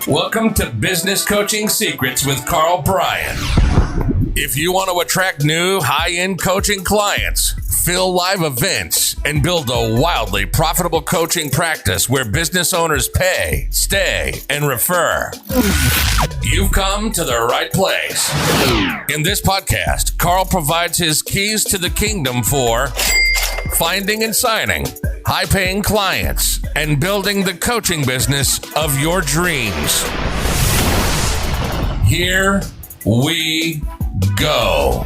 Welcome to Business Coaching Secrets with Karl Bryan. If you want to attract new high-end coaching clients, fill live events, and build a wildly profitable coaching practice where business owners pay, stay, and refer, you've come to the right place. In this podcast, Karl provides his keys to the kingdom for finding and signing high-paying clients and building the coaching business of your dreams. Here we go.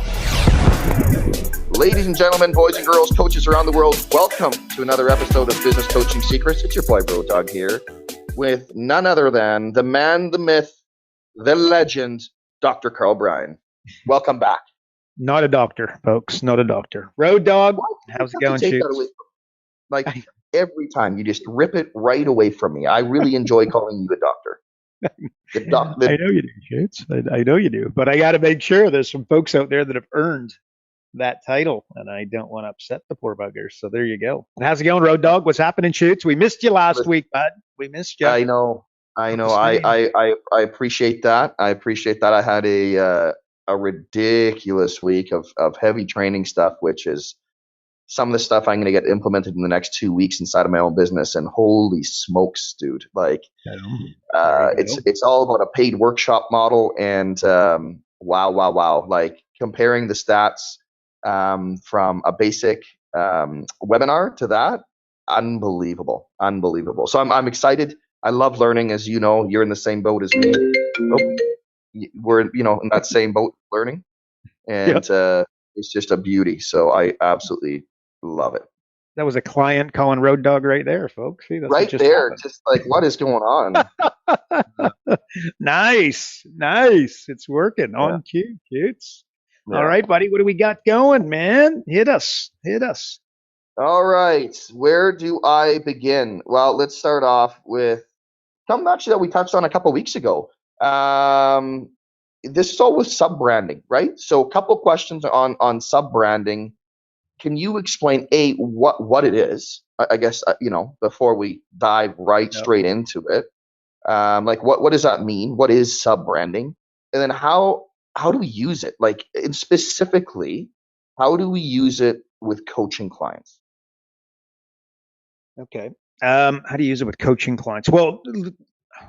Ladies and gentlemen, boys and girls, coaches around the world, welcome to another episode of Business Coaching Secrets. It's your boy, Bro Dog, here with none other than the man, the myth, the legend, Dr. Karl Bryan. Welcome back. Not a doctor, folks. Not a doctor. Road Dog, how's it going, Shoots? Like, every time you just rip it right away from me. I really enjoy calling you a doctor. I know you do, Shoots. I know you do. But I got to make sure there's some folks out there that have earned that title, and I don't want to upset the poor buggers. So there you go. How's it going, Road Dog? What's happening, Shoots? We missed you last week, bud. We missed you. I know. I appreciate that. I had a ridiculous week of heavy training stuff, which is some of the stuff I'm going to get implemented in the next 2 weeks inside of my own business. And holy smokes, dude! Like, it's all about a paid workshop model. And wow! Like, comparing the stats from a basic webinar to that, unbelievable. So I'm excited. I love learning, as you know. You're in the same boat as me. We're in that same boat, learning, and it's just a beauty. So I absolutely love it. That was a client calling Road Dog right there, folks. See, that's right there, happened. Just like, what is going on? Nice. It's working on cue, Shoots. Yeah. All right, buddy. What do we got going, man? Hit us. All right. Where do I begin? Well, let's start off with something actually that we touched on a couple weeks ago. This is all with sub-branding, right? So a couple questions on sub-branding. Can you explain what it is? I guess before we dive straight into it. Like what does that mean? What is sub-branding? And then how do we use it? Like, and specifically, how do we use it with coaching clients? Okay. How do you use it with coaching clients? Well,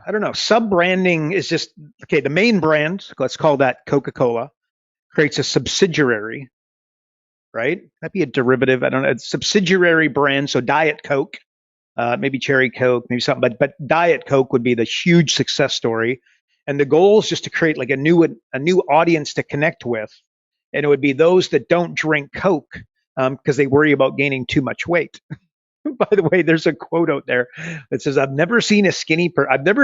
I don't know. Sub-branding is just, okay, the main brand, let's call that Coca-Cola, creates a subsidiary, right? That'd be a derivative. I don't know. A subsidiary brand. So Diet Coke, maybe Cherry Coke, maybe something, but Diet Coke would be the huge success story. And the goal is just to create like a new audience to connect with. And it would be those that don't drink Coke because they worry about gaining too much weight. By the way, there's a quote out there that says, "I've never seen a skinny person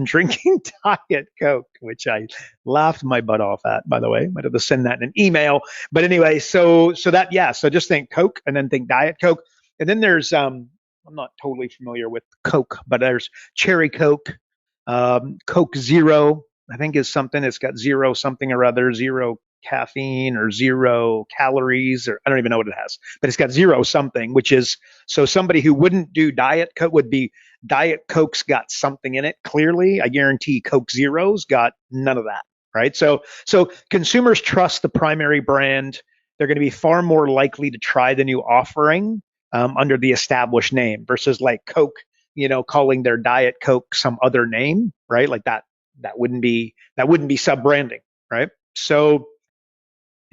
drinking Diet Coke," which I laughed my butt off at. By the way, might have to send that in an email. But anyway, so just think Coke and then think Diet Coke, and then there's I'm not totally familiar with Coke, but there's Cherry Coke, Coke Zero, I think is something. It's got zero something or other, zero caffeine or zero calories, or I don't even know what it has, but it's got zero something, which is, so somebody who wouldn't do Diet Coke would be Diet Coke's got something in it. Clearly, I guarantee Coke Zero's got none of that, right? So consumers trust the primary brand. They're going to be far more likely to try the new offering under the established name versus like Coke, calling their Diet Coke some other name, right? Like that wouldn't be sub-branding, right? So,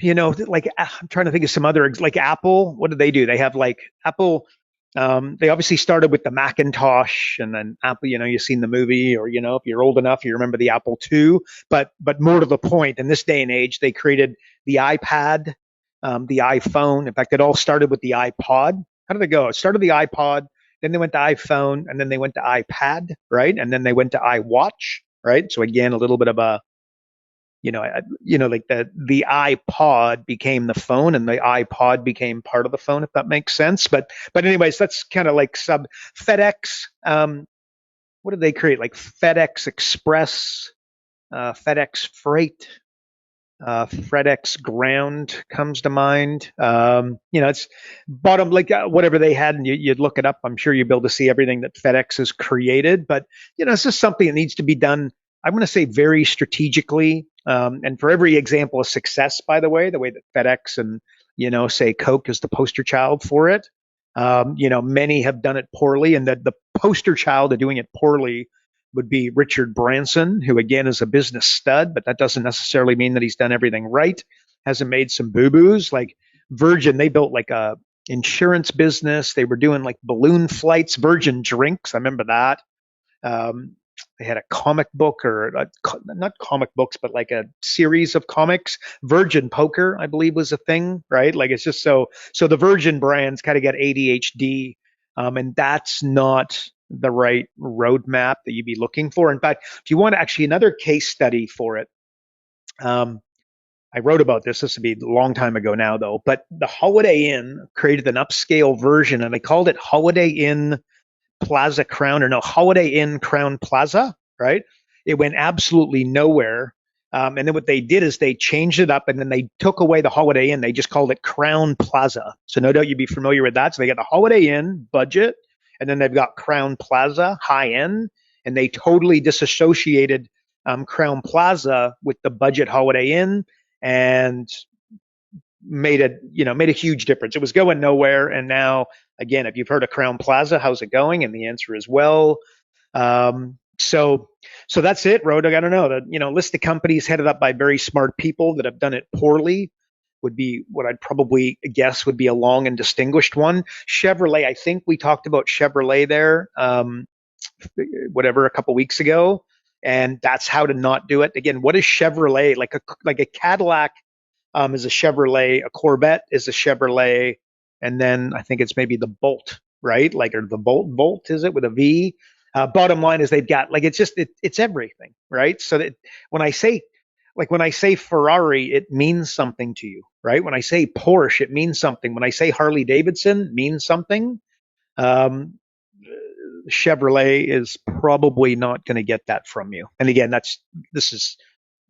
like, I'm trying to think of some other, like Apple. What do? They have like Apple. They obviously started with the Macintosh, and then Apple. You've seen the movie, or if you're old enough, you remember the Apple II. But more to the point, in this day and age, they created the iPad, the iPhone. In fact, it all started with the iPod. How did it go? It started the iPod, then they went to iPhone, and then they went to iPad, right? And then they went to iWatch, right? So again, a little bit of a like the iPod became the phone, and the iPod became part of the phone, if that makes sense. But anyways, that's kind of like FedEx. What did they create? Like FedEx Express, FedEx Freight. FedEx Ground comes to mind. It's bottom like whatever they had, and you'd look it up. I'm sure you'll be able to see everything that FedEx has created. But it's just something that needs to be done. I'm going to say very strategically. And for every example of success, by the way that FedEx and say Coke is the poster child for it. Many have done it poorly, and that the poster child of doing it poorly would be Richard Branson, who again is a business stud, but that doesn't necessarily mean that he's done everything right. Hasn't made some boo-boos. Like Virgin, they built like a insurance business. They were doing like balloon flights, Virgin drinks. I remember that. They had a comic book not comic books, but like a series of comics. Virgin Poker, I believe, was a thing, right? Like it's just so the Virgin brands kind of got ADHD, and that's not the right roadmap that you'd be looking for. In fact, if you want actually another case study for it, I wrote about this. This would be a long time ago now, though. But the Holiday Inn created an upscale version, and they called it Holiday Inn Plaza Crown, or no, Holiday Inn Crown Plaza, right? It went absolutely nowhere. And then what they did is they changed it up, and then they took away the Holiday Inn. They just called it Crown Plaza. So no doubt you'd be familiar with that. So they got the Holiday Inn budget, and then they've got Crown Plaza high end, and they totally disassociated Crown Plaza with the budget Holiday Inn, and made a huge difference. It was going nowhere, and now again, if you've heard of Crown Plaza, how's it going? And the answer is well. So that's it, Rodog. I don't know. The list of companies headed up by very smart people that have done it poorly would be what I'd probably guess would be a long and distinguished one. Chevrolet, I think we talked about Chevrolet there, a couple weeks ago, and that's how to not do it. Again, what is Chevrolet? Like a Cadillac is a Chevrolet, a Corvette is a Chevrolet, and then I think it's maybe the Bolt, right? Or the Bolt is it with a V? Bottom line is they've got it's everything, right? So that when I say Ferrari, it means something to you, right? When I say Porsche, it means something. When I say Harley Davidson, it means something. Chevrolet is probably not going to get that from you. And again, this is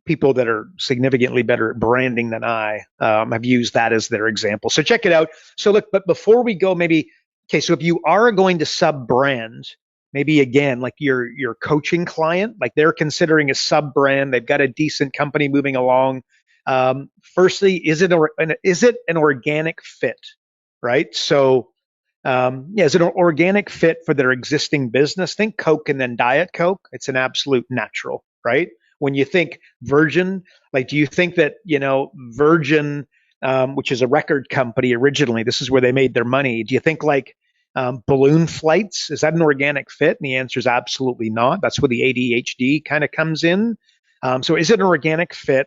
people that are significantly better at branding than I have used that as their example. So check it out. So look, but before we go, so if you are going to sub-brand, maybe again, like your coaching client, like they're considering a sub-brand, they've got a decent company moving along. Firstly, is it an organic fit, right? So is it an organic fit for their existing business? Think Coke and then Diet Coke. It's an absolute natural, right? When you think Virgin, like, do you think that, Virgin, which is a record company originally, this is where they made their money. Do you think like balloon flights, is that an organic fit? And the answer is absolutely not. That's where the ADHD kind of comes in. So is it an organic fit?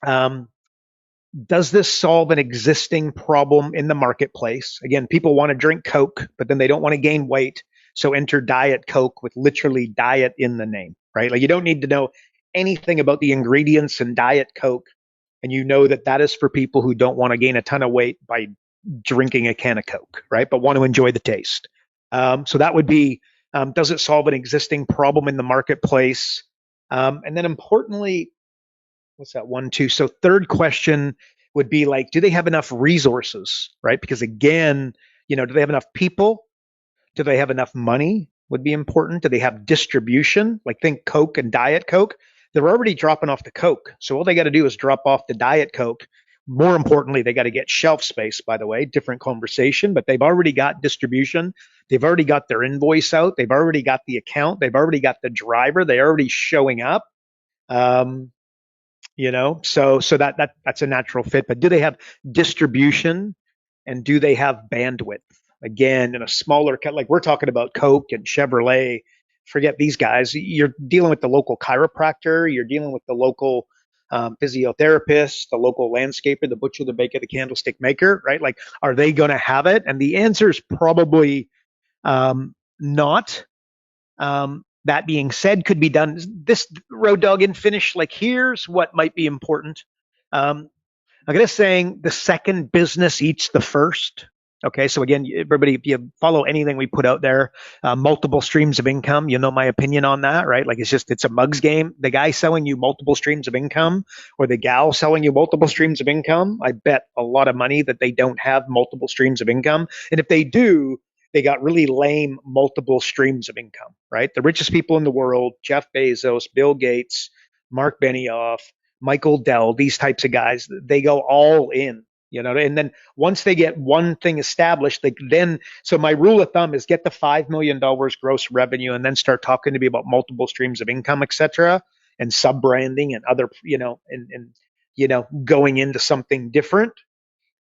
Does this solve an existing problem in the marketplace? Again, people want to drink Coke, but then they don't want to gain weight. So enter Diet Coke with literally diet in the name, right? Like you don't need to know anything about the ingredients in Diet Coke. And you know that is for people who don't want to gain a ton of weight by drinking a can of Coke, right? But want to enjoy the taste. So that would be, does it solve an existing problem in the marketplace? And then importantly, what's that? 1, 2. So third question would be like, do they have enough resources, right? Because again, do they have enough people? Do they have enough money? Would be important. Do they have distribution? Like think Coke and Diet Coke. They're already dropping off the Coke. So all they got to do is drop off the Diet Coke. More importantly, they got to get shelf space, by the way, different conversation, but they've already got distribution. They've already got their invoice out. They've already got the account. They've already got the driver. They're already showing up. So that's a natural fit. But do they have distribution, and do they have bandwidth? Again, in a smaller cut, like we're talking about Coke and Chevrolet, forget these guys. You're dealing with the local chiropractor. You're dealing with the local physiotherapist, the local landscaper, the butcher, the baker, the candlestick maker, right? Like, are they going to have it? And the answer is probably not. That being said, could be done. This Road Dog in finish, like here's what might be important. I'm going to saying the second business eats the first. Okay, so again, everybody, if you follow anything we put out there, multiple streams of income, you know my opinion on that, right? Like it's a mugs game. The guy selling you multiple streams of income or the gal selling you multiple streams of income, I bet a lot of money that they don't have multiple streams of income. And if they do, they got really lame multiple streams of income, right? The richest people in the world, Jeff Bezos, Bill Gates, Mark Benioff, Michael Dell, these types of guys, they go all in. And then once they get one thing established, so my rule of thumb is get the $5 million gross revenue and then start talking to me about multiple streams of income, et cetera, and sub branding and other, going into something different.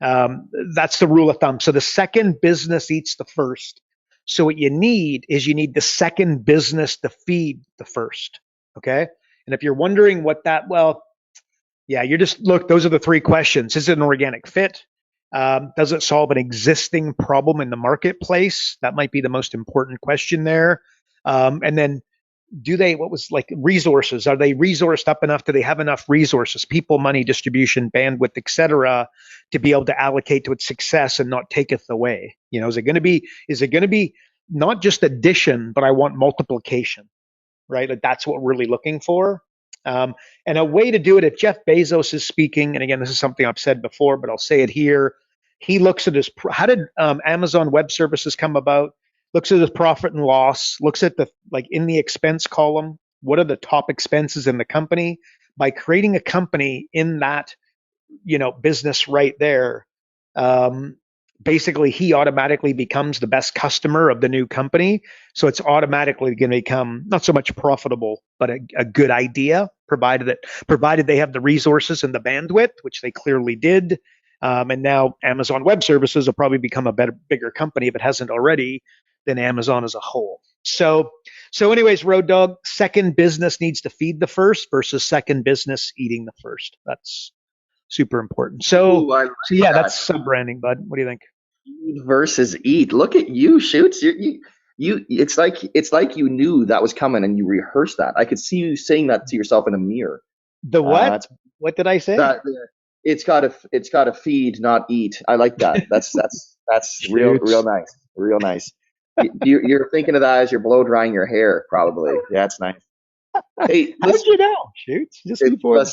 That's the rule of thumb. So the second business eats the first. So what you need the second business to feed the first. Okay. And if you're wondering what yeah, look, those are the three questions. Is it an organic fit? Does it solve an existing problem in the marketplace? That might be the most important question there. And then resources? Are they resourced up enough? Do they have enough resources, people, money, distribution, bandwidth, et cetera, to be able to allocate to its success and not taketh away? Is it going to be not just addition, but I want multiplication, right? Like that's what we're really looking for. And a way to do it, if Jeff Bezos is speaking, and again, this is something I've said before, but I'll say it here. He looks at how did Amazon Web Services come about? Looks at his profit and loss, looks at in the expense column, what are the top expenses in the company? By creating a company in that, business right there, basically he automatically becomes the best customer of the new company. So it's automatically going to become not so much profitable, but a good idea, provided they have the resources and the bandwidth, which they clearly did. And now Amazon Web Services will probably become a bigger company if it hasn't already than Amazon as a whole. So anyways, Road Dog, second business needs to feed the first versus second business eating the first. That's super important. So yeah, that's sub-branding, bud. What do you think? Eat versus eat. Look at you, Shoots. You. It's like you knew that was coming and you rehearsed that. I could see you saying that to yourself in a mirror. The what? What did I say? It's got to feed, not eat. I like that. That's real nice. Real nice. You're thinking of that as you're blow drying your hair, probably. Yeah, that's nice. Hey, how did you know? Shoots. Just before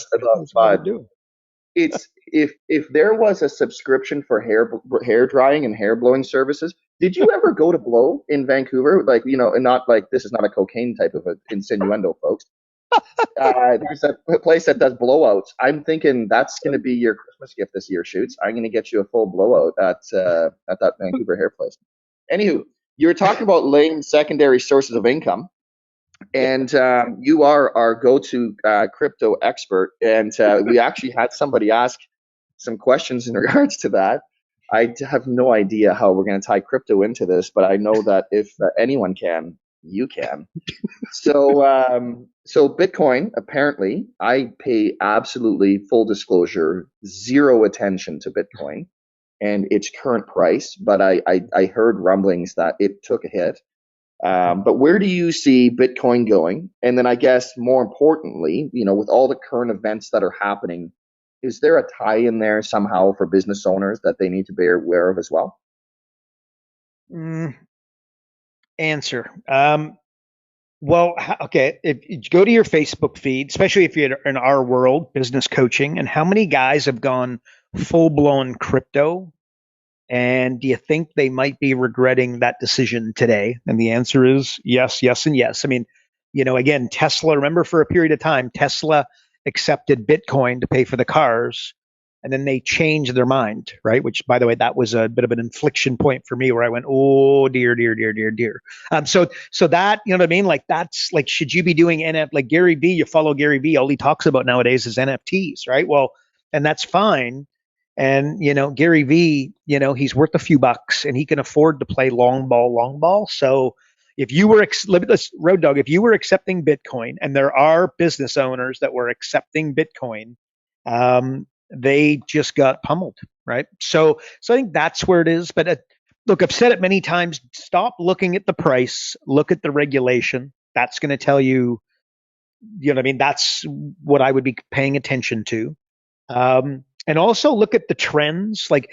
doing. It's if there was a subscription for hair drying and hair blowing services, did you ever go to blow in Vancouver? And not like, this is not a cocaine type of insinuendo, folks. There's a place that does blowouts. I'm thinking that's going to be your Christmas gift this year, Shoots. I'm going to get you a full blowout at that Vancouver hair place. Anywho, you were talking about laying secondary sources of income. And you are our go-to crypto expert. And we actually had somebody ask some questions in regards to that. I have no idea how we're going to tie crypto into this, but I know that if anyone can, you can. So Bitcoin, apparently, I pay absolutely, full disclosure, zero attention to Bitcoin and its current price. But I heard rumblings that it took a hit. But where do you see Bitcoin going? And then I guess more importantly, with all the current events that are happening, is there a tie in there somehow for business owners that they need to be aware of as well? Answer. Well, okay. If you go to your Facebook feed, especially if you're in our world, business coaching, and how many guys have gone full blown crypto? And do you think they might be regretting that decision today? And the answer is yes, yes, and yes. I mean, again, Tesla, remember for a period of time, Tesla accepted Bitcoin to pay for the cars, and then they changed their mind, right? Which, by the way, that was a bit of an inflection point for me where I went, oh, dear. So that, you know what I mean? Like, that's like, should you be doing like Gary Vee? You follow Gary Vee, all he talks about nowadays is NFTs, right? Well, and that's fine. And, Gary Vee, he's worth a few bucks and he can afford to play long ball. So if you were, Road Dog, if you were accepting Bitcoin, and there are business owners that were accepting Bitcoin, they just got pummeled, right? So I think that's where it is. But look, I've said it many times, stop looking at the price, look at the regulation. That's going to tell you, you know what I mean? That's what I would be paying attention to. And also look at the trends. Like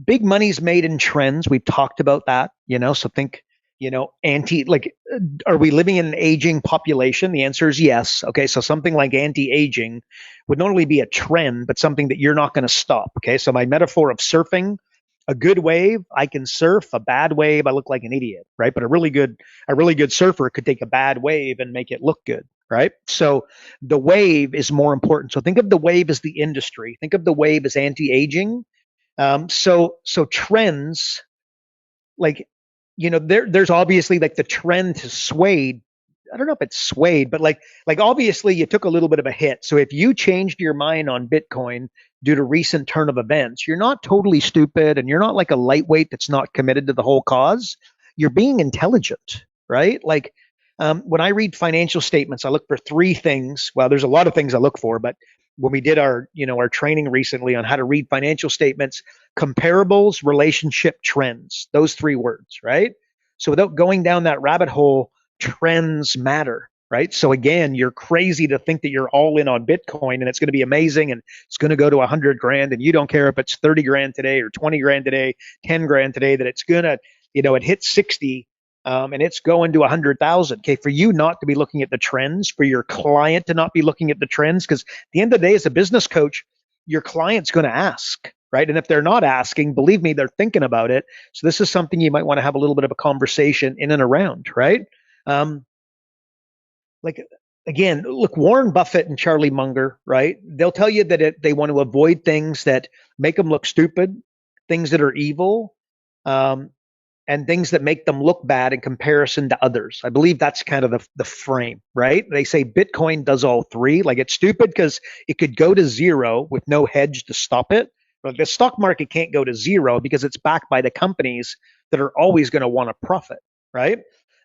big money's made in trends. We've talked about that, so think, are we living in an aging population? The answer is yes. Okay. So something like anti-aging would not only be a trend, but something that you're not going to stop. Okay. So my metaphor of surfing, a good wave, I can surf. A bad wave, I look like an idiot, right? But a really good surfer could take a bad wave and make it look good, right? So the wave is more important. So think of the wave as the industry. Think of the wave as anti-aging. So trends, like, there's obviously like the trend to swayed. I don't know if it's swayed, but like obviously you took a little bit of a hit. So if you changed your mind on Bitcoin due to recent turn of events, you're not totally stupid and you're not like a lightweight that's not committed to the whole cause. You're being intelligent, right? Like when I read financial statements, I look for three things. Well, there's a lot of things I look for, but when we did our training recently on how to read financial statements, comparables, relationship, trends, those three words, right? So without going down that rabbit hole, trends matter, right? So again, you're crazy to think that you're all in on Bitcoin and it's going to be amazing and it's going to go to 100 grand and you don't care if it's 30 grand today or 20 grand today, 10 grand today, that it's going to, it hits 60 and it's going to 100,000. Okay, for you not to be looking at the trends, for your client to not be looking at the trends, because at the end of the day, as a business coach, your client's going to ask, right? And if they're not asking, believe me, they're thinking about it. So this is something you might want to have a little bit of a conversation in and around, right? Um, like again, look, Warren Buffett and Charlie Munger, right? They'll tell you that they want to avoid things that make them look stupid, things that are evil, um, and things that make them look bad in comparison to others. I believe that's kind of the frame, right? They say Bitcoin does all three. Like it's stupid because it could go to zero with no hedge to stop it. But the stock market can't go to zero because it's backed by the companies that are always going to want to profit, right?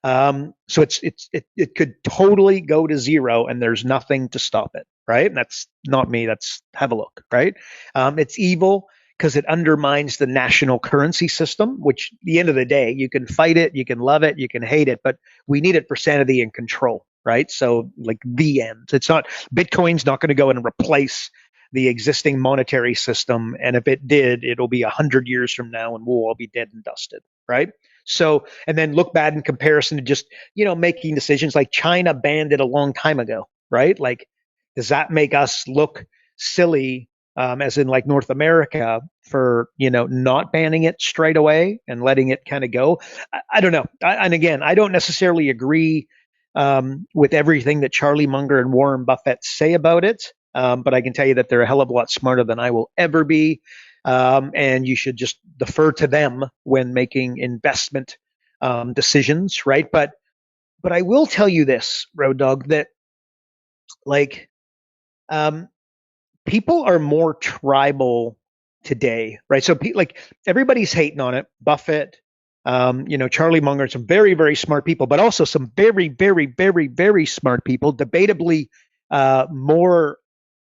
So it could totally go to zero and there's nothing to stop it, right? And that's not me. That's have a look, right? It's evil because it undermines the national currency system, which at the end of the day, you can fight it, you can love it, you can hate it, but we need it for sanity and control, right? So like the end. It's not, Bitcoin's not going to go and replace the existing monetary system. And if it did, it'll be 100 years from now and we'll all be dead and dusted, right? So, and then look bad in comparison to just, making decisions like China banned it a long time ago, right? Like, does that make us look silly, as in like North America for, not banning it straight away and letting it kind of go? I don't know. And again, I don't necessarily agree with everything that Charlie Munger and Warren Buffett say about it. But I can tell you that they're a hell of a lot smarter than I will ever be. And you should just defer to them when making investment decisions, right? But I will tell you this, Road Dog, that like um, people are more tribal today, right? So like everybody's hating on it. Buffett, Charlie Munger, some very, very smart people, but also some very, very, very, very smart people, debatably more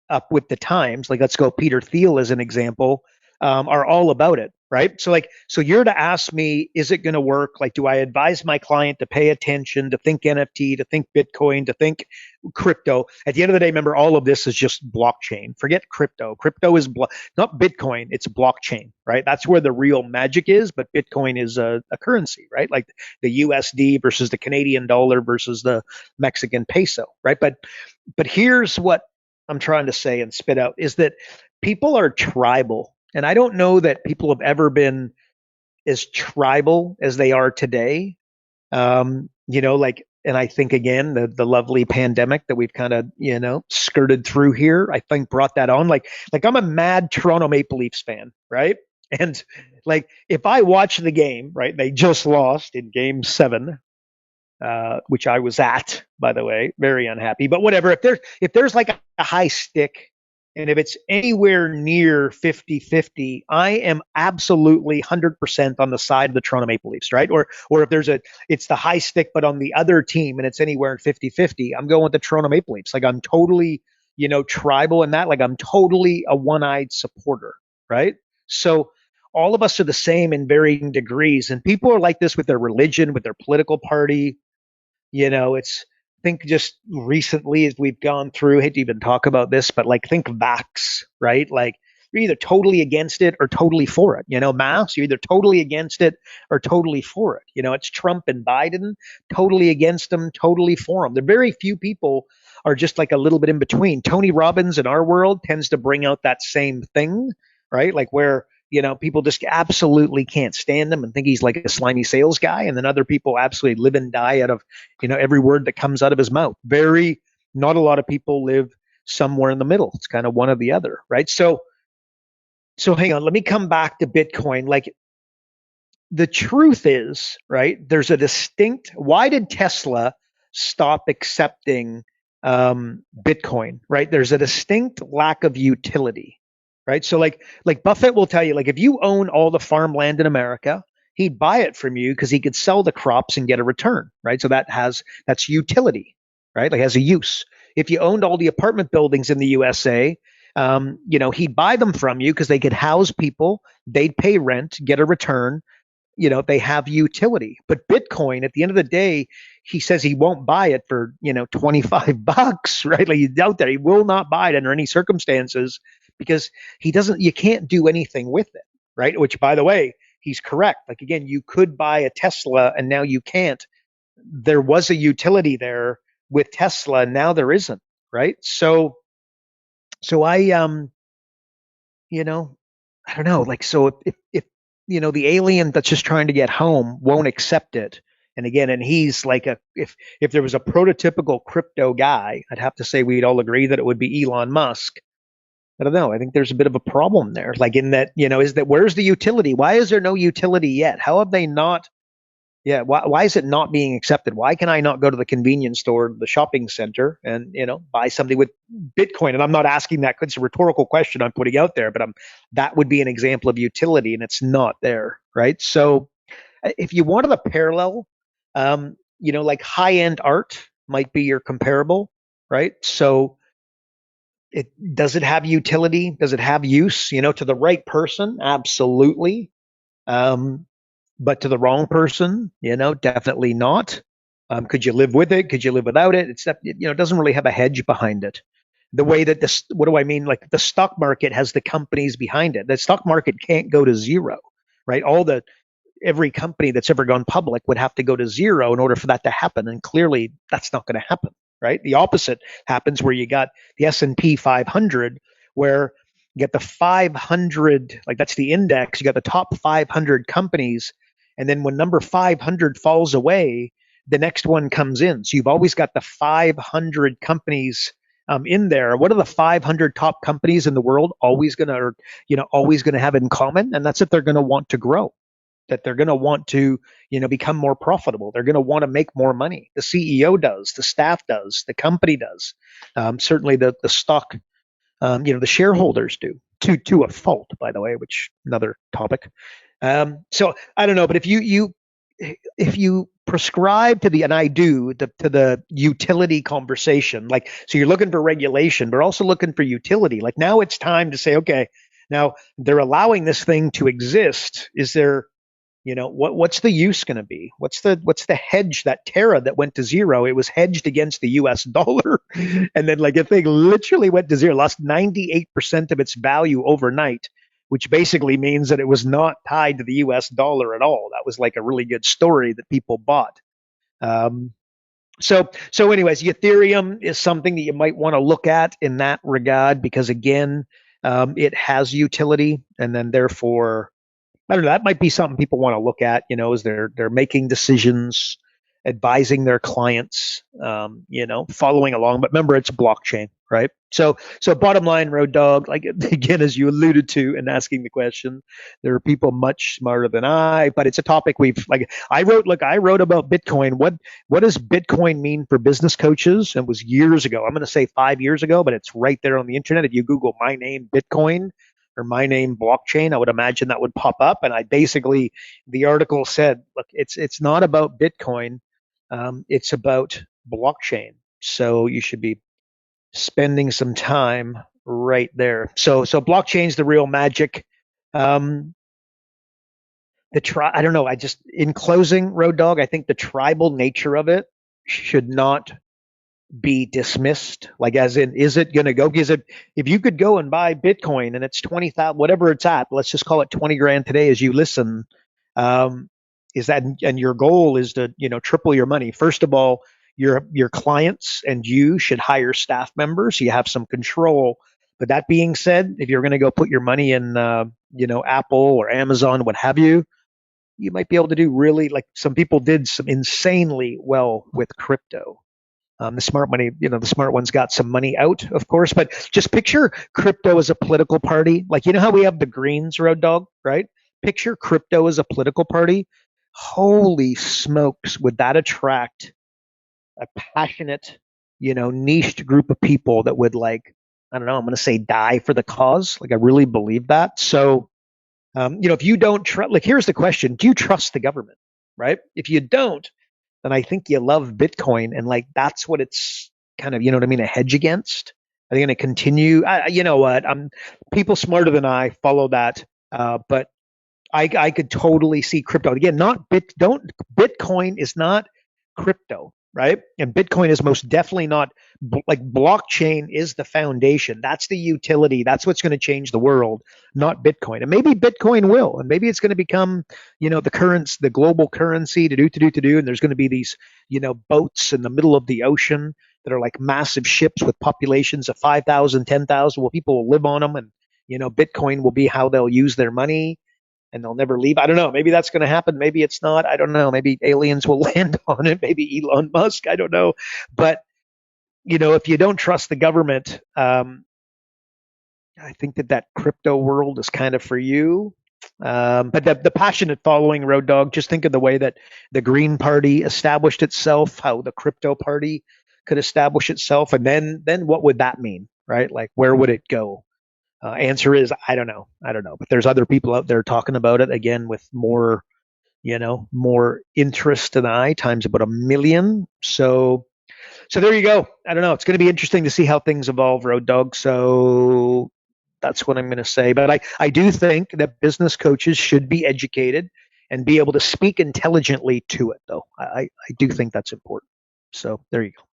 up with the times, like let's go Peter Thiel as an example, are all about it, right? So you're to ask me, is it going to work? Like, do I advise my client to pay attention, to think NFT, to think Bitcoin, to think crypto? At the end of the day, remember, all of this is just blockchain. Forget crypto. Crypto is not Bitcoin, it's blockchain, right? That's where the real magic is, but Bitcoin is a currency, right? Like the USD versus the Canadian dollar versus the Mexican peso, right? But here's what I'm trying to say and spit out is that people are tribal. And I don't know that people have ever been as tribal as they are today. And I think again, the lovely pandemic that we've kind of, skirted through here, I think brought that on. Like I'm a mad Toronto Maple Leafs fan, right? And like if I watch the game, right, they just lost in game 7, which I was at, by the way, very unhappy. But whatever. If there's like a high stick, and if it's anywhere near 50-50, I am absolutely 100% on the side of the Toronto Maple Leafs, right? Or if it's the high stick, but on the other team, and it's anywhere in 50-50, I'm going with the Toronto Maple Leafs. Like I'm totally, tribal in that. Like I'm totally a one-eyed supporter, right? So all of us are the same in varying degrees, and people are like this with their religion, with their political party. It's think just recently as we've gone through, hate to even talk about this, but like think vax, right? Like you're either totally against it or totally for it. Masks, you're either totally against it or totally for it. It's Trump and Biden, totally against them, totally for them. There are very few people are just like a little bit in between. Tony Robbins in our world tends to bring out that same thing, right? Like where people just absolutely can't stand him and think he's like a slimy sales guy. And then other people absolutely live and die out of, every word that comes out of his mouth. Not a lot of people live somewhere in the middle. It's kind of one or the other, right? So hang on, let me come back to Bitcoin. Like the truth is, right, there's a distinct, why did Tesla stop accepting Bitcoin, right? There's a distinct lack of utility, right? So like Buffett will tell you, like if you own all the farmland in America, he'd buy it from you because he could sell the crops and get a return, right? So that's utility, right? Like has a use. If you owned all the apartment buildings in the USA, he'd buy them from you because they could house people, they'd pay rent, get a return. They have utility. But Bitcoin, at the end of the day, he says he won't buy it for, $25, right? Like he's out there. He will not buy it under any circumstances because you can't do anything with it, right? Which, by the way, he's correct. Like, again, you could buy a Tesla and now you can't. There was a utility there with Tesla, and now there isn't, right? So I, I don't know. Like, so if the alien that's just trying to get home won't accept it. And again, and he's like if there was a prototypical crypto guy, I'd have to say we'd all agree that it would be Elon Musk. I don't know. I think there's a bit of a problem there. Like in that, where's the utility? Why is there no utility yet? How have they not? Yeah. Why is it not being accepted? Why can I not go to the convenience store, the shopping center, and buy something with Bitcoin? And I'm not asking that. It's a rhetorical question I'm putting out there, but that would be an example of utility, and it's not there, right? So, if you wanted a parallel, like high-end art might be your comparable, right? So, does it have utility? Does it have use? To the right person, absolutely. But to the wrong person, definitely not. Could you live with it? Could you live without it? Except, it doesn't really have a hedge behind it. The way that what do I mean? Like the stock market has the companies behind it. The stock market can't go to zero, right? Every company that's ever gone public would have to go to zero in order for that to happen. And clearly that's not going to happen, right? The opposite happens where you got the S&P 500, where you get the 500, like that's the index. You got the top 500 companies. And then when number 500 falls away, the next one comes in. So you've always got the 500 companies in there. What are the 500 top companies in the world always going to have in common? And that's that they're going to want to grow, that they're going to want to, become more profitable. They're going to want to make more money. The CEO does, the staff does, the company does. Certainly the stock, the shareholders do to a fault, by the way, which another topic. So I don't know, but if you prescribe to and I do to the utility conversation, like, so you're looking for regulation, but also looking for utility. Like now it's time to say, okay, now they're allowing this thing to exist. Is there, what's the use going to be? What's the hedge? That Terra that went to zero, it was hedged against the US dollar. And then like a thing literally went to zero, lost 98% of its value overnight, which basically means that it was not tied to the US dollar at all. That was like a really good story that people bought. So anyways, Ethereum is something that you might want to look at in that regard, because again, it has utility, and then therefore, I don't know, that might be something people want to look at, as they're making decisions, advising their clients, following along. But remember, it's blockchain, right? So bottom line, Road Dog, like again, as you alluded to in asking the question, there are people much smarter than I, but it's a topic I wrote about Bitcoin. What does Bitcoin mean for business coaches? It was years ago. I'm going to say 5 years ago, but it's right there on the internet. If you Google my name, Bitcoin, or my name, blockchain, I would imagine that would pop up. And the article said, look, it's not about Bitcoin. It's about blockchain. So you should be spending some time right there. So blockchain's the real magic. I don't know. In closing, Road Dog, I think the tribal nature of it should not be dismissed? Like, as in, is it going to go? Because if you could go and buy Bitcoin and it's 20,000, whatever it's at, let's just call it 20 grand today as you listen. Um, is that, and your goal is to, triple your money. First of all, your clients and you should hire staff members. So you have some control. But that being said, if you're going to go put your money in, Apple or Amazon, what have you, you might be able to do really, like some people did some insanely well with crypto. The smart money, the smart ones got some money out, of course, but just picture crypto as a political party. Like, how we have the Greens, Road Dog, right? Picture crypto as a political party. Holy smokes, would that attract a passionate, niched group of people that would, like, I don't know, I'm going to say die for the cause. Like, I really believe that. So, if you don't trust, like, here's the question: do you trust the government? Right? If you don't, then I think you love Bitcoin, and like that's what it's kind of, what I mean, a hedge against. Are they going to continue? You know what? People smarter than I follow that, but I could totally see crypto again. Don't Bitcoin is not crypto, right? And Bitcoin is most definitely not, like, blockchain is the foundation. That's the utility. That's what's going to change the world, not Bitcoin. And maybe Bitcoin will, and maybe it's going to become, the global currency to do. And there's going to be these, boats in the middle of the ocean that are like massive ships with populations of 5,000, 10,000. Well, people will live on them, and Bitcoin will be how they'll use their money, and they'll never leave. I don't know. Maybe that's going to happen. Maybe it's not. I don't know. Maybe aliens will land on it. Maybe Elon Musk. I don't know. But, if you don't trust the government, I think that crypto world is kind of for you. But the passionate following, Road Dog, just think of the way that the Green Party established itself, how the crypto party could establish itself. And then what would that mean, right? Like, where would it go? Answer is, I don't know. But there's other people out there talking about it, again, with more, more interest than I, times about 1 million. So there you go. I don't know. It's going to be interesting to see how things evolve, Road Dog. So that's what I'm going to say. But I do think that business coaches should be educated and be able to speak intelligently to it, though. I do think that's important. So there you go.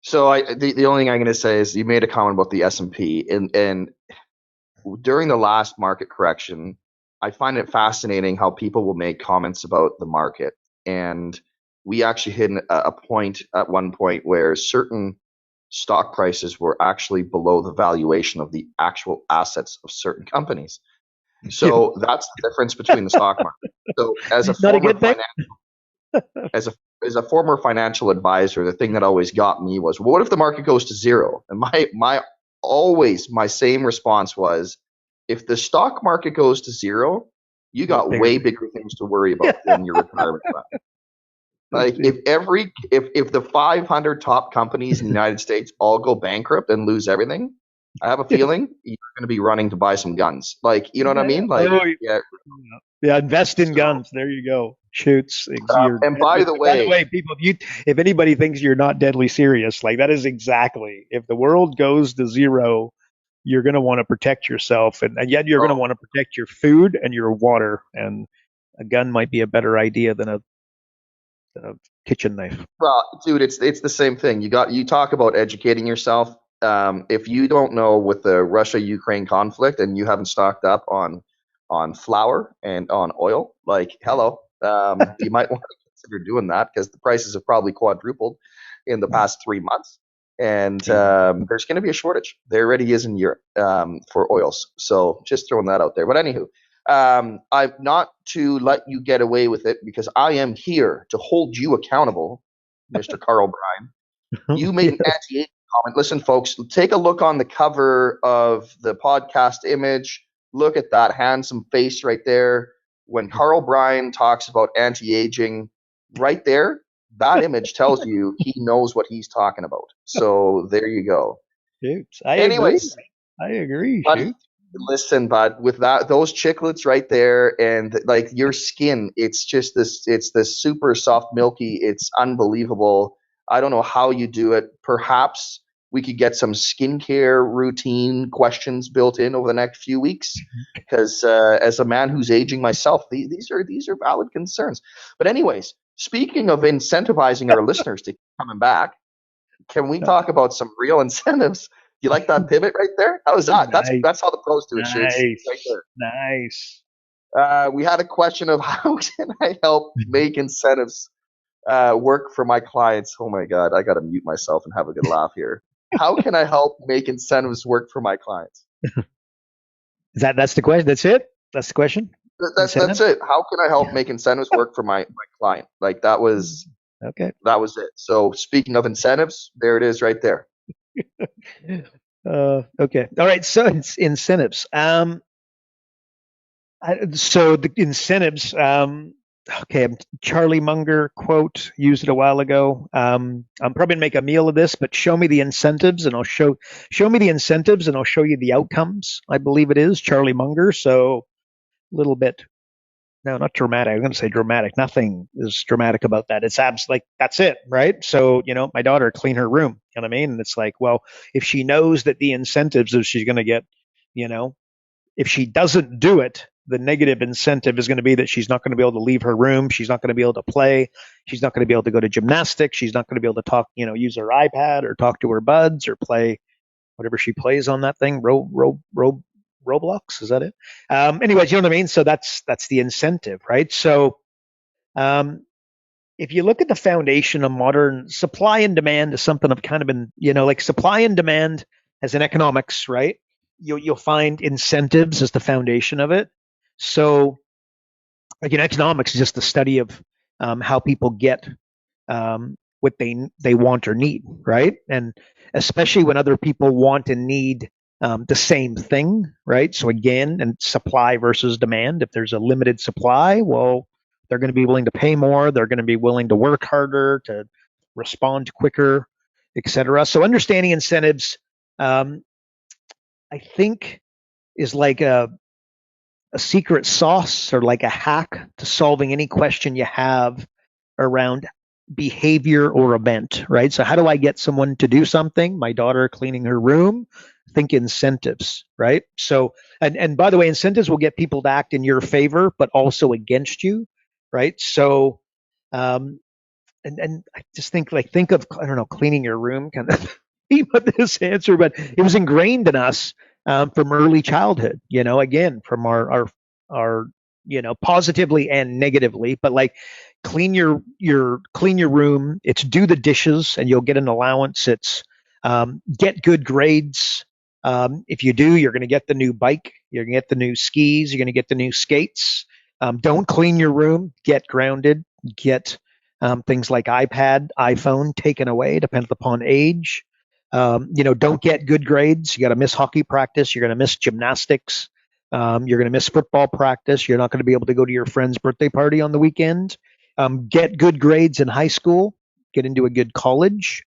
So the only thing I'm going to say is, you made a comment about the S&P, and during the last market correction, I find it fascinating how people will make comments about the market. And we actually hit a point at one point where certain stock prices were actually below the valuation of the actual assets of certain companies. So that's the difference between the stock market. So as a former financial advisor, the thing that always got me was, what if the market goes to zero? And my same response was, if the stock market goes to zero, you got way bigger things to worry about than your retirement plan. Like, if the 500 top companies in the United States all go bankrupt and lose everything, I have a feeling you're going to be running to buy some guns. Like, you know what I mean? Like, invest in guns. There you go. Shoots. And by the way, people, if anybody thinks you're not deadly serious, like, that is exactly, if the world goes to zero, you're going to want to protect yourself, and yet you're going to want to protect your food and your water, and a gun might be a better idea than a kitchen knife. Well, dude, it's the same thing. You talk about educating yourself. If you don't know, with the Russia-Ukraine conflict, and you haven't stocked up on flour and on oil, like, hello, you might want to consider doing that, because the prices have probably quadrupled in the past 3 months. And there's going to be a shortage. There already is in Europe for oils. So just throwing that out there. But anywho, I'm not to let you get away with it, because I am here to hold you accountable, Mr. Karl Bryan. You made an anti-aging comment. Listen, folks, take a look on the cover of the podcast image. Look at that handsome face right there. When Karl Bryan talks about anti-aging, right there, that image tells you he knows what he's talking about. So there you go. Shoots. I agree. But listen, bud, with those chiclets right there, and like your skin, it's just this super soft, milky. It's unbelievable. I don't know how you do it. Perhaps we could get some skincare routine questions built in over the next few weeks, because as a man who's aging myself, these are valid concerns. But anyways, speaking of incentivizing our listeners to keep coming back, Can we talk about some real incentives? You like that pivot right there? How was that? Nice, That's how the pros do it, Shoots. Right nice, there. nice. We had a question of how can I help make incentives work for my clients? Oh my God, I got to mute myself and have a good laugh here. How can I help make incentives work for my clients? That's the question? That's it? That's the question? That's it. How can I help make incentives work for my client? Like that was Okay. it. So speaking of incentives, there it is right there. Okay. All right. So it's incentives. So the incentives. Okay. Charlie Munger quote, used it a while ago. I'm probably gonna make a meal of this, but show me the incentives, and show me the incentives, and I'll show you the outcomes. I believe it is Charlie Munger. So a little bit. No, not dramatic. I'm going to say dramatic. Nothing is dramatic about that. It's like that's it, right? So, my daughter clean her room. You know what I mean? And it's like, well, if she knows that the incentives is she's going to get, you know, if she doesn't do it, the negative incentive is going to be that she's not going to be able to leave her room. She's not going to be able to play. She's not going to be able to go to gymnastics. She's not going to be able to talk, use her iPad or talk to her buds or play whatever she plays on that thing. Roblox, is that it? Anyways, you know what I mean? So that's the incentive, right? So um, if you look at the foundation of modern supply and demand is something I've kind of been, like supply and demand as in economics, right? You'll find incentives as the foundation of it. So again, economics is just the study of how people get what they want or need, right? And especially when other people want and need the same thing, right? So again, and supply versus demand. If there's a limited supply, well, they're going to be willing to pay more. They're going to be willing to work harder, to respond quicker, etc. So understanding incentives, I think, is like a secret sauce or like a hack to solving any question you have around behavior or event, right? So how do I get someone to do something? My daughter cleaning her room. Think incentives, right? So and by the way, incentives will get people to act in your favor, but also against you, right? So um, and I just think of I don't know cleaning your room kind of theme of this answer, but it was ingrained in us from early childhood. Again from our positively and negatively, but like clean your room. It's do the dishes and you'll get an allowance. It's get good grades. If you do, you're going to get the new bike. You're going to get the new skis. You're going to get the new skates. Don't clean your room. Get grounded. Get things like iPad, iPhone taken away, depending upon age. Don't get good grades. You got to miss hockey practice. You're going to miss gymnastics. You're going to miss football practice. You're not going to be able to go to your friend's birthday party on the weekend. Get good grades in high school. Get into a good college.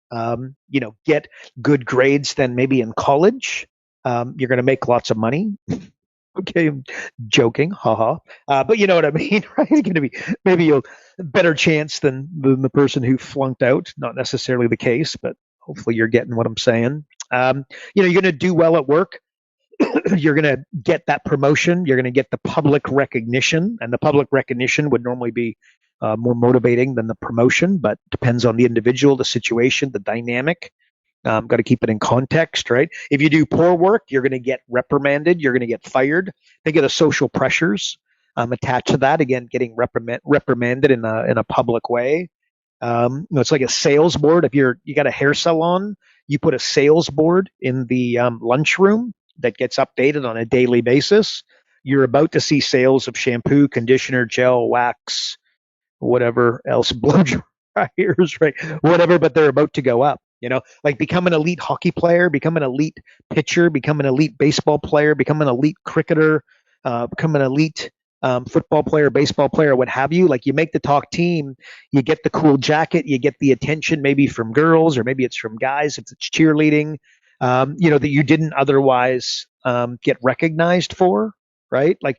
Get good grades then maybe in college. You're going to make lots of money. Okay, I'm joking, haha. But you know what I mean, right? It's going to be maybe a better chance than the person who flunked out. Not necessarily the case, but hopefully you're getting what I'm saying. You're going to do well at work. You're going to get that promotion. You're going to get the public recognition, and the public recognition would normally be more motivating than the promotion, but depends on the individual, the situation, the dynamic. Got to keep it in context, right? If you do poor work, you're going to get reprimanded. You're going to get fired. Think of the social pressures attached to that. Again, getting reprimanded in a public way. It's like a sales board. If you got a hair salon, you put a sales board in the lunchroom that gets updated on a daily basis. You're about to see sales of shampoo, conditioner, gel, wax, whatever else, blow dryers, right? Whatever, but they're about to go up. Like become an elite hockey player, become an elite pitcher, become an elite baseball player, become an elite cricketer, become an elite football player, baseball player, what have you. Like you make the talk team, you get the cool jacket, you get the attention maybe from girls or maybe it's from guys if it's cheerleading, that you didn't otherwise get recognized for, right? Like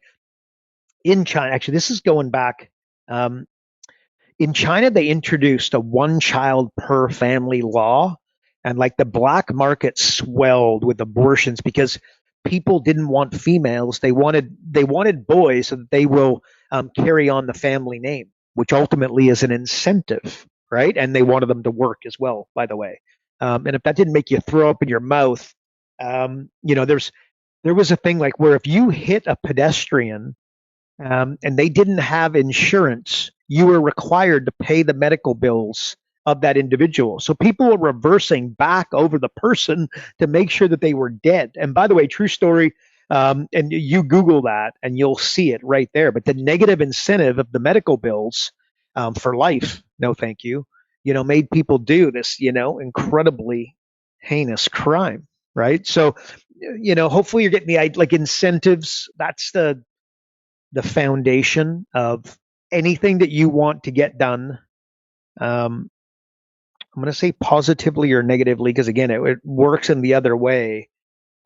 in China, actually, this is going back. In China, they introduced a one child per family law, and like the black market swelled with abortions because people didn't want females; they wanted boys so that they will carry on the family name, which ultimately is an incentive, right? And they wanted them to work as well, by the way. And if that didn't make you throw up in your mouth, there was a thing like where if you hit a pedestrian and they didn't have insurance, you were required to pay the medical bills of that individual. So people were reversing back over the person to make sure that they were dead. And by the way, true story. And you Google that and you'll see it right there. But the negative incentive of the medical bills for life, no thank you, made people do this, incredibly heinous crime, right? So, hopefully you're getting the like incentives. That's the foundation of anything that you want to get done. I'm going to say positively or negatively because again, it works in the other way.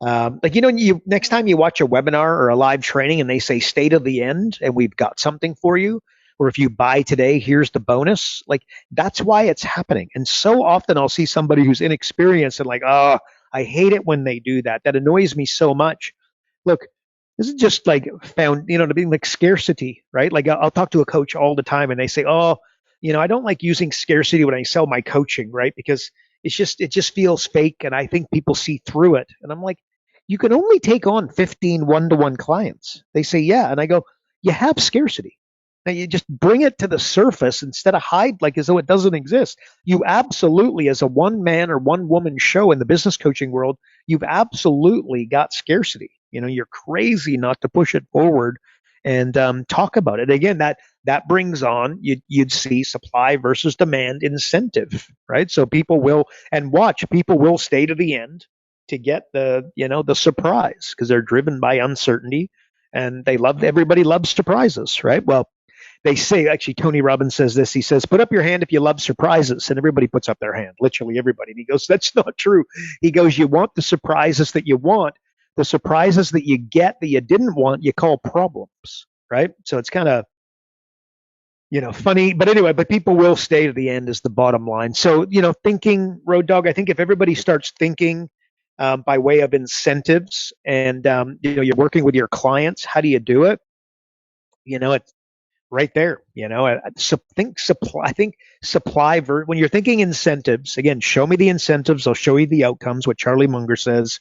Like you next time you watch a webinar or a live training and they say stay to the end and we've got something for you, or if you buy today, here's the bonus. Like that's why it's happening. And so often I'll see somebody who's inexperienced and like, oh, I hate it when they do that. That annoys me so much. Look, this is just like found, to be like scarcity, right? Like I'll talk to a coach all the time and they say, oh, I don't like using scarcity when I sell my coaching, right? Because it just feels fake and I think people see through it. And I'm like, you can only take on 15 one-to-one clients. They say, yeah. And I go, you have scarcity. Now you just bring it to the surface instead of hide like as though it doesn't exist. You absolutely, as a one man or one woman show in the business coaching world, you've absolutely got scarcity. You're crazy not to push it forward and talk about it. Again, that brings on, you'd see supply versus demand incentive, right? So people will stay to the end to get the surprise because they're driven by uncertainty and everybody loves surprises, right? Well, they say, actually, Tony Robbins says this. He says, put up your hand if you love surprises. And everybody puts up their hand, literally everybody. And he goes, that's not true. He goes, you want the surprises that you want. The surprises that you get that you didn't want, you call problems, right? So it's kind of, funny. But anyway, but people will stay to the end is the bottom line. So, thinking, Road Dog, I think if everybody starts thinking by way of incentives and, you're working with your clients, how do you do it? It's right there. I think supply when you're thinking incentives, again, show me the incentives. I'll show you the outcomes, what Charlie Munger says.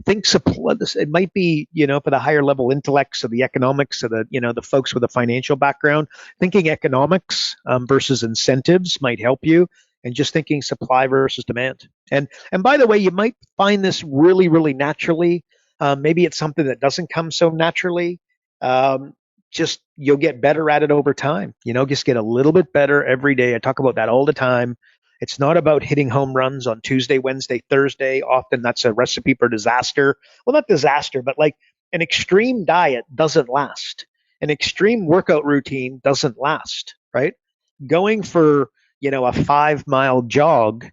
Think supply. It might be, for the higher level intellects or the economics or the folks with a financial background, thinking economics versus incentives might help you. And just thinking supply versus demand. And by the way, you might find this really, really naturally. Maybe it's something that doesn't come so naturally. Just you'll get better at it over time. Just get a little bit better every day. I talk about that all the time. It's not about hitting home runs on Tuesday, Wednesday, Thursday. Often that's a recipe for disaster. Well, not disaster, but like an extreme diet doesn't last. An extreme workout routine doesn't last, right? Going for, a 5-mile jog,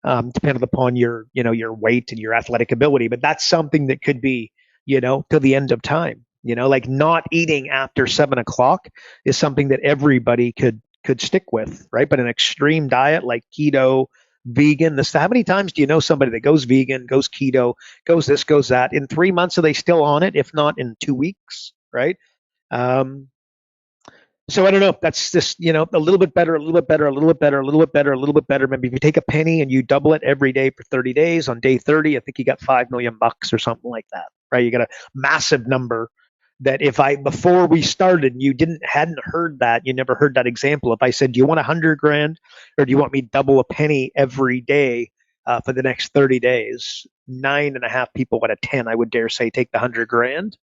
depending upon your weight and your athletic ability, but that's something that could be, till the end of time. Like not eating after 7 o'clock is something that everybody could stick with, right? But an extreme diet like keto, vegan, how many times do you know somebody that goes vegan, goes keto, goes this, goes that? In 3 months, are they still on it? If not in 2 weeks, right? So I don't know. That's just, a little bit better, a little bit better, a little bit better, a little bit better, a little bit better. Maybe if you take a penny and you double it every day for 30 days, on day 30, I think you got $5 million or something like that, right? You got a massive number that before we started, you hadn't heard that, you never heard that example. If I said, do you want 100 grand or do you want me to double a penny every day for the next 30 days? 9.5 people out of 10, I would dare say, take the 100 grand.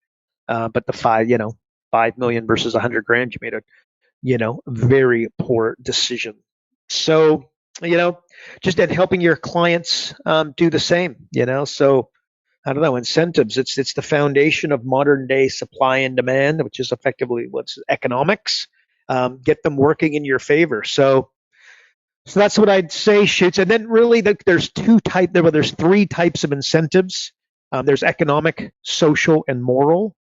But the 5 million versus 100 grand, you made a very poor decision. So, just at helping your clients do the same, so I don't know, incentives. It's the foundation of modern day supply and demand, which is effectively what's economics. Get them working in your favor. So that's what I'd say, Shoots. And then really there's three types of incentives. There's economic, social, and moral.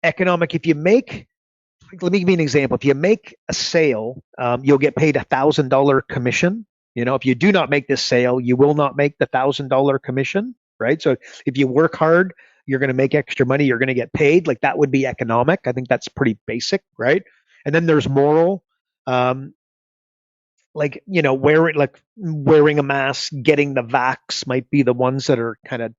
Economic, let me give you an example. If you make a sale, you'll get paid $1,000 commission. If you do not make this sale, you will not make the $1,000 commission, right? So if you work hard, you're going to make extra money. You're going to get paid. Like that would be economic. I think that's pretty basic, right? And then there's moral. like, wearing a mask, getting the vax might be the ones that are kind of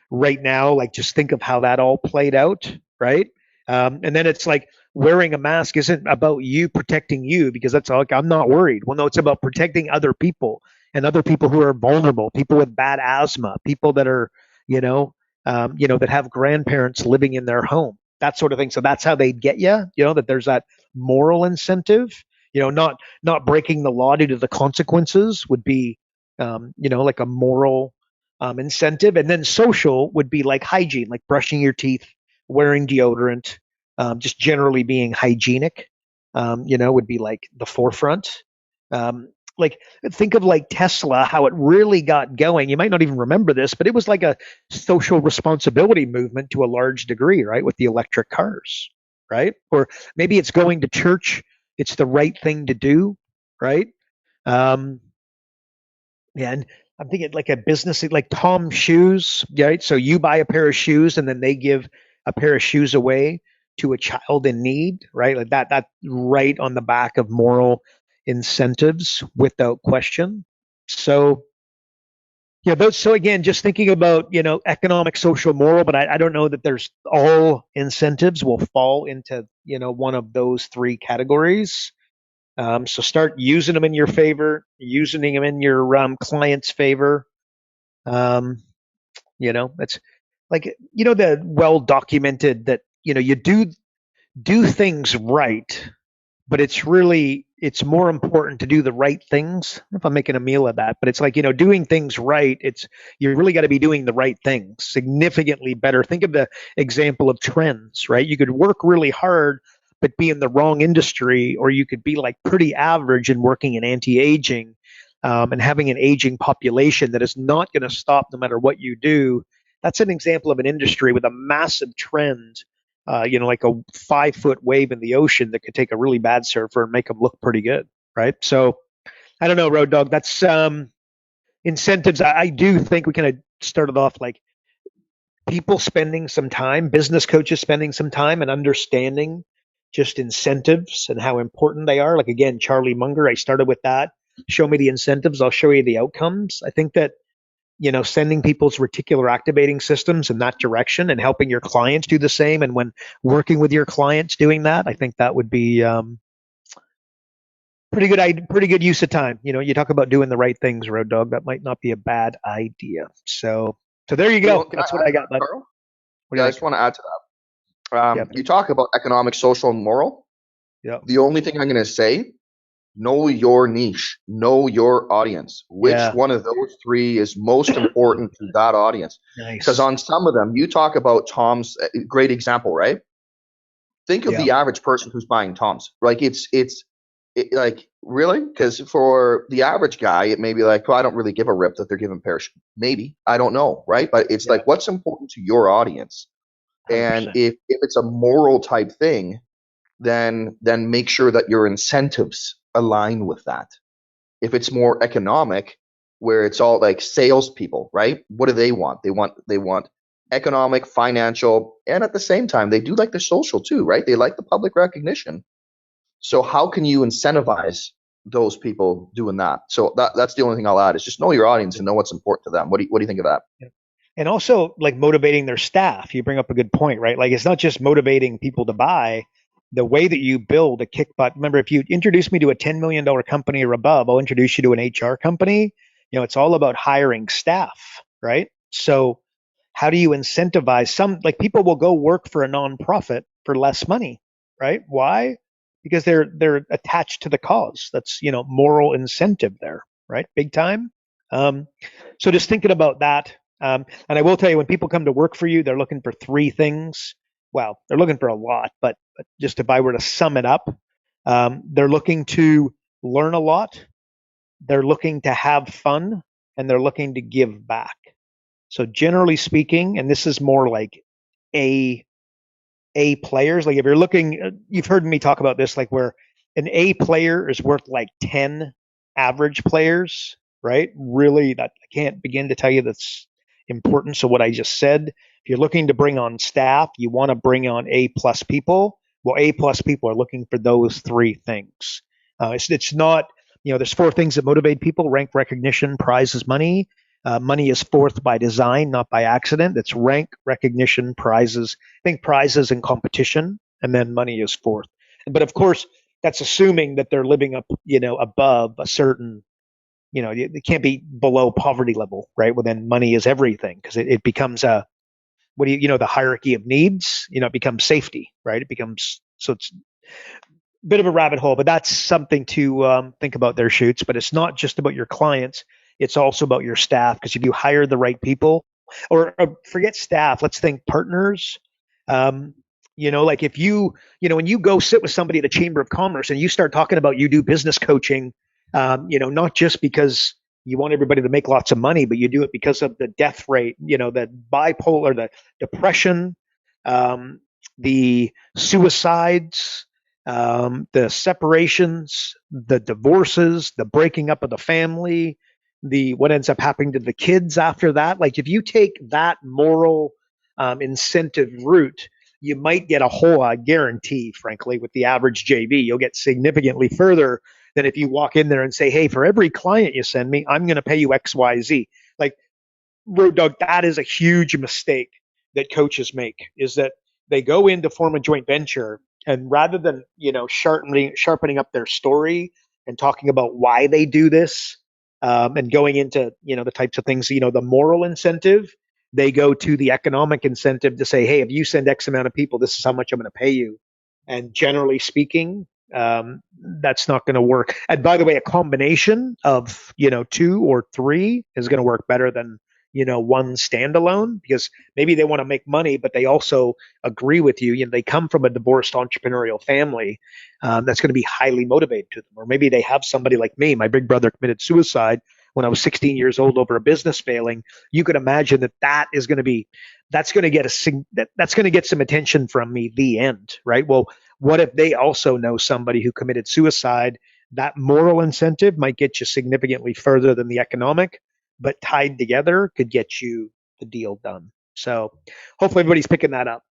right now. Like, just think of how that all played out, right? And then it's like wearing a mask isn't about you protecting you, because that's like, I'm not worried. Well, no, it's about protecting other people, and other people who are vulnerable, people with bad asthma, people that are, you know, that have grandparents living in their home, that sort of thing. So that's how they get you, that there's that moral incentive, not breaking the law due to the consequences would be, like a moral incentive. And then social would be like hygiene, like brushing your teeth, wearing deodorant, just generally being hygienic, would be like the forefront. Like, think of like Tesla, how it really got going. You might not even remember this, but it was like a social responsibility movement to a large degree, right? With the electric cars, right? Or maybe it's going to church. It's the right thing to do, right? Um, yeah, and I'm thinking like a business like Tom Shoes, right? So you buy a pair of shoes and then they give a pair of shoes away to a child in need, right? Like that right on the back of moral incentives without question. So yeah, those, so again, just thinking about, economic, social, moral, but I don't know that there's all incentives will fall into, one of those three categories. So start using them in your favor, using them in your client's favor. That's like, the well documented that, you do things right, but it's more important to do the right things. I don't know if I'm making a meal of that, but it's like, doing things right. You really got to be doing the right things significantly better. Think of the example of trends, right? You could work really hard, but be in the wrong industry, or you could be like pretty average and working in anti-aging, and having an aging population that is not going to stop no matter what you do. That's an example of an industry with a massive trend, like a 5 foot wave in the ocean that could take a really bad surfer and make them look pretty good, right? So I don't know, Road Dog. That's incentives. I do think we kind of started off like people spending some time, business coaches spending some time and understanding just incentives and how important they are. Like, again, Charlie Munger, I started with that. Show me the incentives, I'll show you the outcomes. I think that, sending people's reticular activating systems in that direction and helping your clients do the same. And when working with your clients doing that, I think that would be pretty good use of time. You talk about doing the right things, Road Dog. That might not be a bad idea. So there you go. Can That's I what add I to got. that, Carl? What do Yeah, you I think? just want to add to that. Yeah. You talk about economic, social, and moral. Yeah. The only thing I'm going to say, know your niche, know your audience. Which Yeah. one of those three is most important to that audience? Because Nice. on some of them, you talk about Tom's, great example, right? Think of Yeah. the average person who's buying Tom's. Like like really, because for the average guy, it may be like, well, I don't really give a rip that they're giving parachute. Maybe I don't know, right? But it's Yeah. like, what's important to your audience? And 100%. if it's a moral type thing, then make sure that your incentives align with that. If it's more economic, where it's all like salespeople, right? What do they want? They want economic, financial, and at the same time, they do like the social too, right? They like the public recognition. So how can you incentivize those people doing that? So that's the only thing I'll add is just know your audience and know what's important to them. What do you think of that? Yeah. And also like motivating their staff. You bring up a good point, right? Like, it's not just motivating people to buy. The way that you build a kick butt. Remember, if you introduce me to a $10 million company or above, I'll introduce you to an HR company. It's all about hiring staff, right? So how do you incentivize some, like, people will go work for a nonprofit for less money, right? Why? Because they're attached to the cause. That's, moral incentive there, right? Big time. Um, so just thinking about that. And I will tell you, when people come to work for you, they're looking for three things. Well, they're looking for a lot, but just if I were to sum it up, they're looking to learn a lot, they're looking to have fun, and they're looking to give back. So generally speaking, and this is more like A players. Like, if you're looking, you've heard me talk about this, like where an A player is worth like 10 average players, right? Really, that I can't begin to tell you that's importance of what I just said. If you're looking to bring on staff, you want to bring on A plus people. Well, A plus people are looking for those three things. It's not, there's four things that motivate people: rank, recognition, prizes, money. Money is fourth by design, not by accident. It's rank, recognition, prizes. I think prizes and competition, and then money is fourth. But of course, that's assuming that they're living up, above a certain, it can't be below poverty level, right? Well, then money is everything, because it becomes the hierarchy of needs, it becomes safety, right? It becomes, so it's a bit of a rabbit hole, but that's something to think about there, Shoots. But it's not just about your clients, it's also about your staff, because if you hire the right people, or forget staff, let's think partners. Like if when you go sit with somebody at the Chamber of Commerce and you start talking about you do business coaching, not just because you want everybody to make lots of money, but you do it because of the death rate, the bipolar, the depression, the suicides, the separations, the divorces, the breaking up of the family, the what ends up happening to the kids after that. Like if you take that moral incentive route, you might get a whole, I guarantee, frankly, with the average JV, you'll get significantly further than if you walk in there and say, hey, for every client you send me, I'm going to pay you XYZ. Like, Road Dog, that is a huge mistake that coaches make, is that they go in to form a joint venture, and rather than, sharpening up their story and talking about why they do this, and going into, the types of things, the moral incentive, they go to the economic incentive to say, hey, if you send X amount of people, this is how much I'm going to pay you. And generally speaking, that's not going to work. And by the way, a combination of, two or three is going to work better than, one standalone, because maybe they want to make money, but they also agree with you. They come from a divorced entrepreneurial family, that's going to be highly motivated to them. Or maybe they have somebody like me. My big brother committed suicide when I was 16 years old over a business failing. You could imagine that's going to get some attention from me. The end, right? Well, what if they also know somebody who committed suicide? That moral incentive might get you significantly further than the economic, but tied together could get you the deal done. So hopefully everybody's picking that up.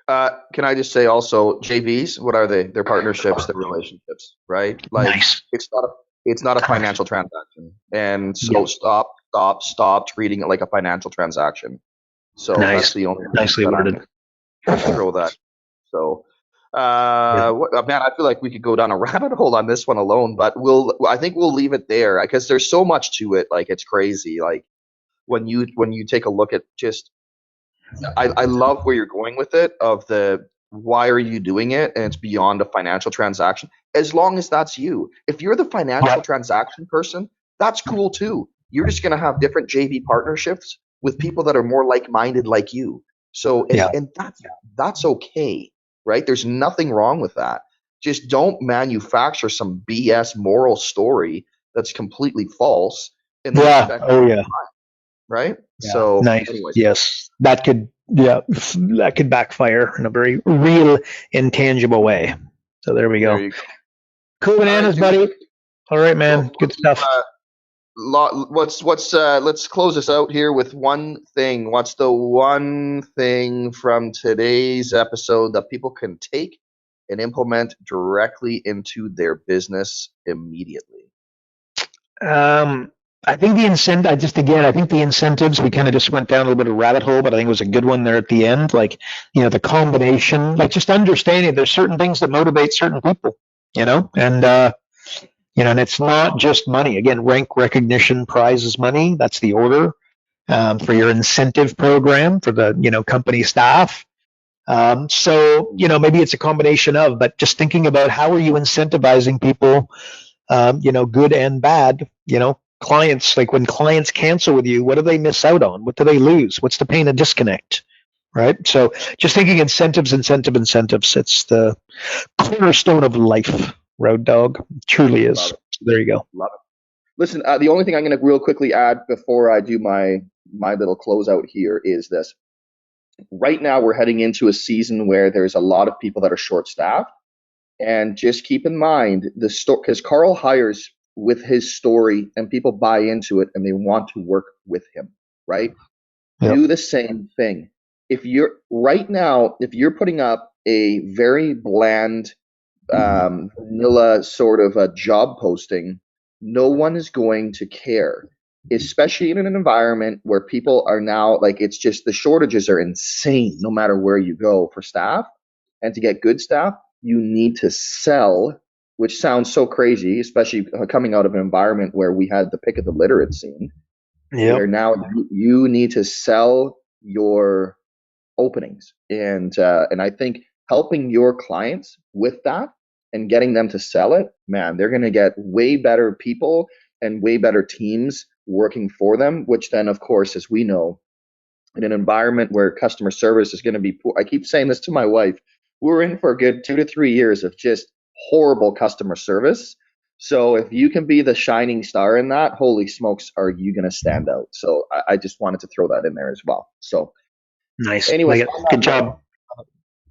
Can I just say also, JVs, what are they? They're partnerships, they're relationships, right? Like Nice. it's not a financial transaction. And so stop treating it like a financial transaction. So Nice. that's the only Nicely worded. throw that. So man, I feel like we could go down a rabbit hole on this one alone, but I think we'll leave it there, because there's so much to it. Like, it's crazy. Like when you take a look at just, I love where you're going with it, of the why are you doing it, and it's beyond a financial transaction. As long as that's you. If you're the financial transaction person, that's cool too. You're just going to have different JV partnerships with people that are more like-minded like you. So and that's okay. Right? There's nothing wrong with that. Just don't manufacture some BS moral story that's completely false. And right? Yeah. So, nice. Anyways. Yes, that could backfire in a very real, intangible way. So there we go. There you go. Cool bananas, buddy. All right, man. Well, good stuff. Let's close this out here with one thing. What's the one thing from today's episode that people can take and implement directly into their business immediately? I think the incentives, we kind of just went down a little bit of a rabbit hole, but I think it was a good one there at the end. Like, the combination, like just understanding there's certain things that motivate certain people, and it's not just money. Again, rank, recognition, prizes, money. That's the order for your incentive program for the, company staff. So, maybe it's a combination of, but just thinking about how are you incentivizing people, good and bad, clients, like when clients cancel with you, what do they miss out on? What do they lose? What's the pain of disconnect? Right. So just thinking incentives. It's the cornerstone of life, Road Dog. It truly is. So there you go. Love it. Listen, the only thing I'm going to real quickly add before I do my little closeout here is this. Right now, we're heading into a season where there's a lot of people that are short-staffed. And just keep in mind because Karl hires with his story and people buy into it and they want to work with him, right? Yep. Do the same thing. If you're putting up a very bland vanilla sort of a job posting, no one is going to care, especially in an environment where people are now like, it's just the shortages are insane no matter where you go for staff. And to get good staff, you need to sell, which sounds so crazy, especially coming out of an environment where we had the pick of the litter, it seemed. Where now you need to sell your openings, and I think helping your clients with that and getting them to sell it, man, they're going to get way better people and way better teams working for them, which then, of course, as we know, in an environment where customer service is going to be poor. I keep saying this to my wife. We're in for a good 2 to 3 years of just horrible customer service. So if you can be the shining star in that, holy smokes, are you going to stand out? So I just wanted to throw that in there as well. So nice. Anyways, good job.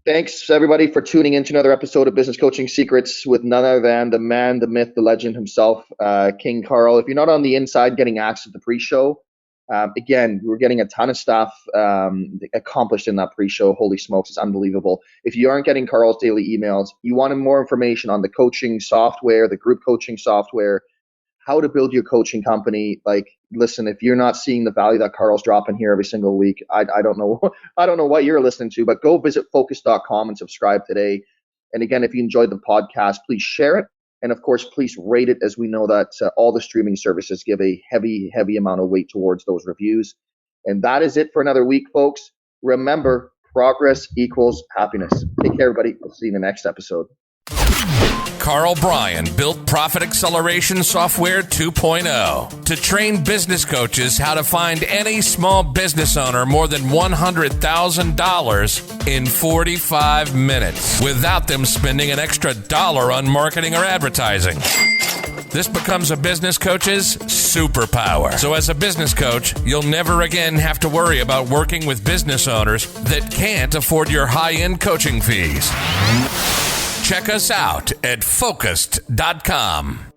Thanks everybody for tuning into another episode of Business Coaching Secrets with none other than the man, the myth, the legend himself, King Karl. If you're not on the inside getting access to the pre-show, again, we're getting a ton of stuff accomplished in that pre-show. Holy smokes, it's unbelievable. If you aren't getting Karl's daily emails, you wanted more information on the coaching software, the group coaching software, how to build your coaching company. Like, listen, if you're not seeing the value that Karl's dropping here every single week, I don't know what you're listening to, but go visit focus.com and subscribe today. And again, if you enjoyed the podcast, please share it. And of course, please rate it, as we know that all the streaming services give a heavy, heavy amount of weight towards those reviews. And that is it for another week, folks. Remember, progress equals happiness. Take care, everybody. We'll see you in the next episode. Karl Bryan built Profit Acceleration Software 2.0 to train business coaches how to find any small business owner more than $100,000 in 45 minutes without them spending an extra dollar on marketing or advertising. This becomes a business coach's superpower. So as a business coach, you'll never again have to worry about working with business owners that can't afford your high-end coaching fees. Check us out at focused.com.